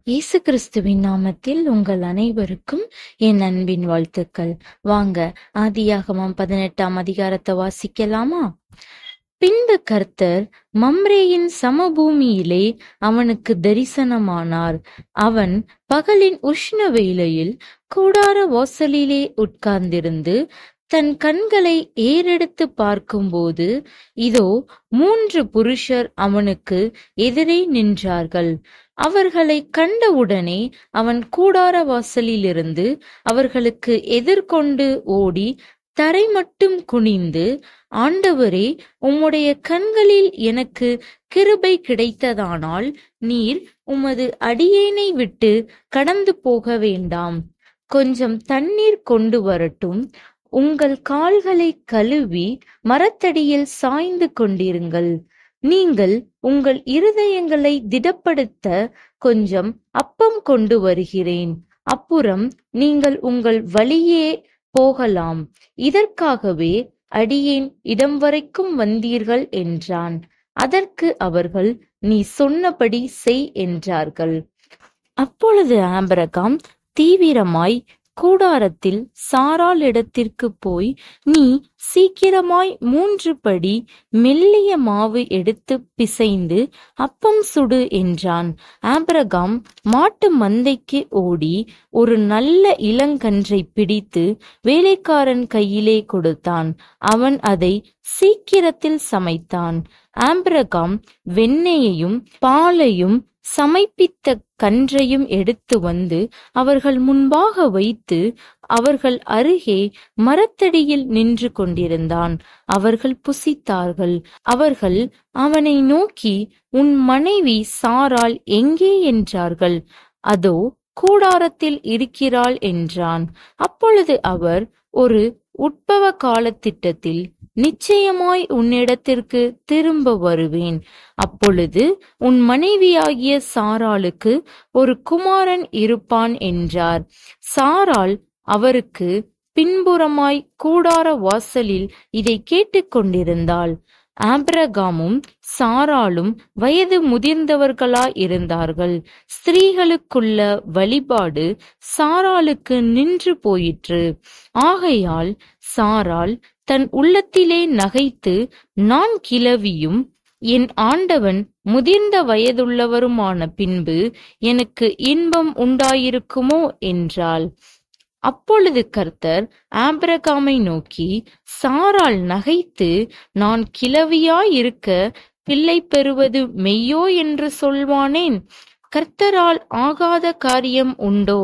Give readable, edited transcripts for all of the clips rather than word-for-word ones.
இயேசு கிறிஸ்துவின் நாமத்தில் உங்கள் அனைவருக்கும் என் அன்பின் வாழ்த்துக்கள். வாங்க ஆதியாகமம் 18ஆம் அதிகாரத்தை வாசிக்கலாமா? பின்பு கர்த்தர் மம்ரேயின் சமபூமியிலே அவனுக்கு தரிசனமானார். அவன் பகலின் உஷ்ண வேளையில் கூடார வாசலிலே உட்கார்ந்திருந்து தன் கண்களை ஏறெடுத்து பார்க்கும்போது, இதோ 3 புருஷர் அவனுக்கு எதிரே நின்றார்கள். அவர்களை கண்டவுடனே அவன் கூடார வாசலிலிருந்து அவர்களுக்கு எதிர்கொண்டு ஓடி தரை மட்டும் குனிந்து, ஆண்டவரே, உம்முடைய கண்களில் எனக்கு கிருபை கிடைத்ததானால் நீர் உமது அடியேனை விட்டு கடந்து போக வேண்டாம். கொஞ்சம் தண்ணீர் கொண்டு வரட்டும். உங்கள் கால்களை கழுவி மரத்தடியில் சாய்ந்து கொண்டிருங்கள். நீங்கள் உங்கள் இருதயங்களை திடப்படுத்த கொஞ்சம் அப்பம் கொண்டு வருகிறேன். அப்புறம் நீங்கள் உங்கள் வழியே போகலாம். இதற்காகவே அடியேன் இடம் வரைக்கும் வந்தீர்கள் என்றான். அதற்கு அவர்கள், நீ சொன்னபடி செய் என்றார்கள். அப்பொழுது ஆபிரகாம் தீவிரமாய் கூடாரத்தில் சாராள் இடத்திற்கு போய், நீ சீக்கிரமாய் 3 படி மெல்லிய மாவு எடுத்து பிசைந்து அப்பம் சுடு என்றான். ஆபிரகாம் மாட்டு மந்தைக்கு ஓடி ஒரு நல்ல இளங்கன்றை பிடித்து வேலைக்காரன் கையிலே கொடுத்தான். அவன் அதை சீக்கிரத்தில் சமைத்தான். ஆபிரகாம் வெண்ணெயையும் பாலையும் சமைப்பித்த கன்றையும் எடுத்து வந்து அவர்கள் முன்பாக வைத்து அவர்கள் அருகே மரத்தடியில் நின்று கொண்டிருந்தான். அவர்கள் புசித்தார்கள். அவர்கள் அவனை நோக்கி, உன் மனைவி சாராள் எங்கே என்றார்கள். அதோ கூடாரத்தில் இருக்கிறாள் என்றான். அப்பொழுது அவர், ஒரு உட்பவ காலத்திட்டத்தில் நிச்சயமாய் உன்னிடத்திற்கு திரும்ப வருவேன். அப்பொழுது உன் மனைவியாகிய சாராளுக்கு ஒரு குமாரன் இருப்பான் என்றார். சாராள் அவருக்கு பின்புறமாய் கூடார வாசலில் இதை கேட்டுக்கொண்டிருந்தாள். ஆபிரகாமும் சாராளும் வயது முதிர்ந்தவர்களாயிருந்தார்கள். ஸ்திரீகளுக்குள்ள வழிபாடு சாராளுக்கு நின்று போயிற்று. ஆகையால் சாராள் தன் உள்ளத்திலே நகைத்து, நான் கிழவியும் என் ஆண்டவன் முதிர்ந்த வயதுள்ளவருமான பின்பு எனக்கு இன்பம் உண்டாயிருக்குமோ என்றாள். அப்பொழுது கர்த்தர் ஆபிரகாமை நோக்கி, சாராள் நகைத்து, நான் கிழவியாயிருக்க பிள்ளை பெறுவது மெய்யோ என்று சொல்வானேன்? கர்த்தரால் ஆகாத காரியம் உண்டோ?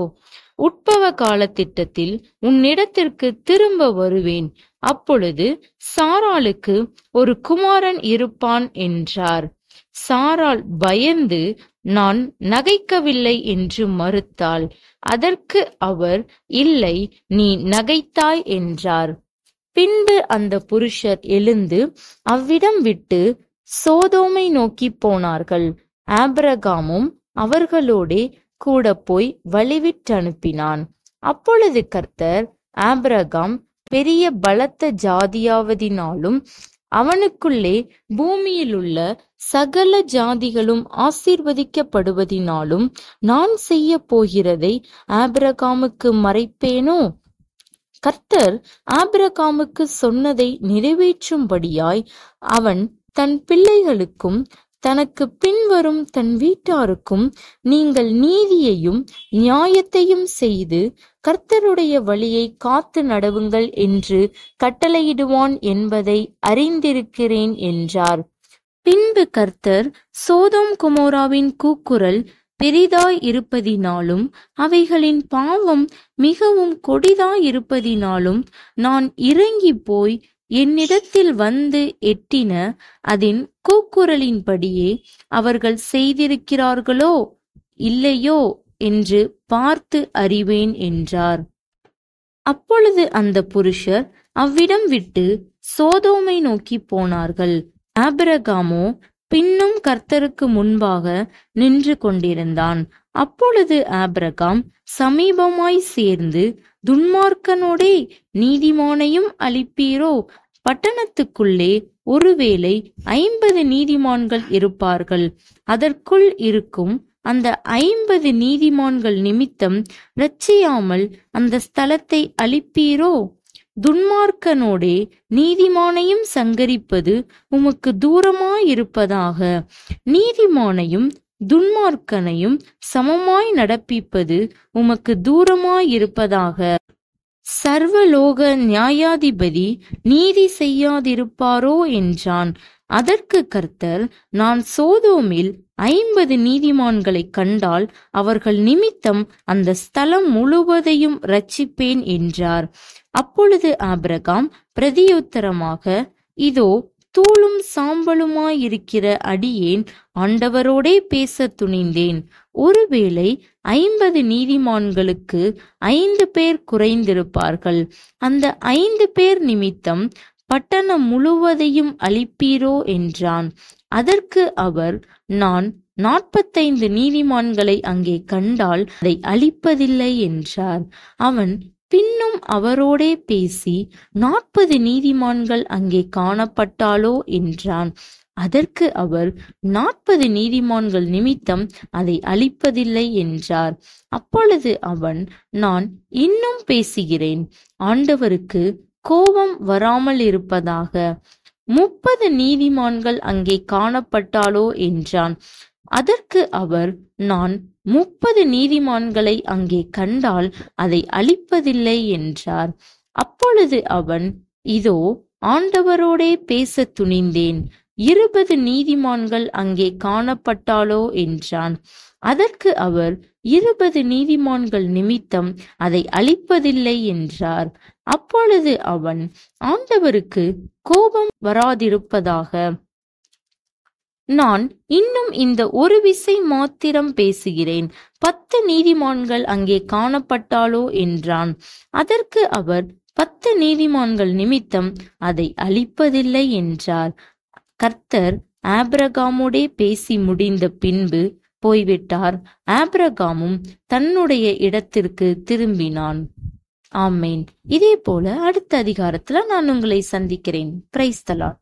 உட்பவ காலத்திட்டத்தில் உன்னிடத்திற்கு திரும்ப வருவேன். அப்பொழுது சாராளுக்கு ஒரு குமாரன் இருப்பான் என்றார். சாராள் பயந்து, நான் நகைக்கவில்லை என்று மறுத்தாள். அதற்கு அவர், இல்லை, நீ நகைத்தாய் என்றார். பின்பு அந்த புருஷர் எழுந்து அவ்விடம் விட்டு சோதோமை நோக்கி போனார்கள். ஆபிரகாமும் அவர்களோடே கூட போய் வழிவிட்டனுப்பினான். அப்பொழுது கர்த்தர், ஆபிரகாம் பெரிய பலத்த ஜாதியாவதினாலும் அவனுக்குள்ளே பூமியிலுள்ள சகல ஜாதிகளும் ஆசீர்வதிக்கப்படுவதினாலும் நான் செய்ய போகிறதை ஆபிரகாமுக்கு மறைப்பேனோ? கர்த்தர் ஆபிரகாமுக்கு சொன்னதை நிறைவேற்றும்படியாய் அவன் தன் பிள்ளைகளுக்கும் தனக்கு பின்வரும் தன் வீட்டாருக்கும், நீங்கள் நீதியையும் நியாயத்தையும் செய்து கர்த்தருடைய வழியை காத்து நடவுங்கள் என்று கட்டளையிடுவான் என்பதை அறிந்திருக்கிறேன் என்றார். பின்பு கர்த்தர் சோதோம் கொமோராவின் கூக்குரல் பெரிதாய் இருப்பதினாலும் அவைகளின் பாவம் மிகவும் கொடிதாயிருப்பதினாலும் நான் இறங்கி போய் என்னிடத்தில் வந்து எட்டின அதன் கூக்குரலின்படியே அவர்கள் செய்திருக்கிறார்களோ இல்லையோ என்று பார்த்து அறிவேன் என்றார். அப்பொழுது அந்த புருஷர் அவ்விடம் விட்டு சோதோமை நோக்கி போனார்கள். ஆபிரகாமோ பின்னும் கர்த்தருக்கு முன்பாக நின்று கொண்டிருந்தான். அப்பொழுது ஆபிரகாம் சமீபமாய் சேர்ந்து, துன்மார்க்கனோடே நீதிமானையும் அழிப்பீரோ? பட்டணத்துக்குள்ளே ஒருவேளை 50 நீதிமான்கள் இருப்பார்கள். அதற்குள் இருக்கும் அந்த 50 நீதிமான்கள் நிமித்தம் இரட்சியாமல் அந்த ஸ்தலத்தை அழிப்பீரோ? துன்மார்க்கனோடே நீதிமானையும் சங்கரிப்பது உமக்கு தூரமாயிருப்பதாக. நீதிமானையும் துன்மார்க்கனையும் சமமாய் நடப்பிப்பது உமக்கு தூரமாயிருப்பதாக. சர்வலோக நியாயாதிபதி நீதி செய்யாதிருப்பாரோ என்றான். அதற்கு கர்த்தர், நான் சோதோமில் 50 நீதிமான்களை கண்டால் அவர்கள் நிமித்தம் அந்த ஸ்தலம் முழுவதையும் இரட்சிப்பேன் என்றார். அப்பொழுது ஆபிரகாம் பிரதியுத்தரமாக, இதோ தூளும் சாம்பலுமாயிருக்கிற அடியேன் ஆண்டவரோடே பேச துணிந்தேன். ஒருவேளை 50 நீதிமான்களுக்கு 5 பேர் குறைந்திருப்பார்கள். அந்த 5 பேர் நிமித்தம் பட்டணம் முழுவதையும் அழிப்பீரோ என்றான். அதற்கு அவர், நான் 45 நீதிமான்களை அங்கே கண்டால் அதை அழிப்பதில்லை என்றார். அவன் பின்னும் அவரோடே பேசி, 40 நீதிமான்கள் அங்கே காணப்பட்டாலோ என்றான். அதற்கு அவர், 40 நீதிமான்கள் நிமித்தம் அதை அழிப்பதில்லை என்றார். அப்பொழுது அவன், நான் இன்னும் பேசுகிறேன், ஆண்டவருக்கு கோபம் வராமல் இருப்பதாக. 30 நீதிமான்கள் அங்கே காணப்பட்டாலோ என்றான். அதற்கு அவர், நான் 30 நீதிமான்களை அங்கே கண்டால் அதை அழிப்பதில்லை என்றார். அப்பொழுது அவன், இதோ ஆண்டவரோடே பேச துணிந்தேன், 20 நீதிமான்கள் அங்கே காணப்பட்டாலோ என்றான். அதற்கு அவர், 20 நீதிமான்கள் நிமித்தம் அதை அழிப்பதில்லை என்றார். அப்பொழுது அவன், ஆண்டவருக்கு கோபம் வராதிருப்பதாக. நான் இன்னும் இந்த ஒரு விசை மாத்திரம் பேசுகிறேன், 10 நீதிமான்கள் அங்கே காணப்பட்டாலோ என்றான். அதற்கு அவர், 10 நீதிமான்கள் நிமித்தம் அதை அழிப்பதில்லை என்றார். கர்த்தர் ஆபிரகாமோடே பேசி முடிந்த பின்பு போய்விட்டார். ஆபிரகாமும் தன்னுடைய இடத்திற்கு திரும்பினான். ஆமேன். இதே போல அடுத்த அதிகாரத்துல நான் உங்களை சந்திக்கிறேன். Praise the Lord.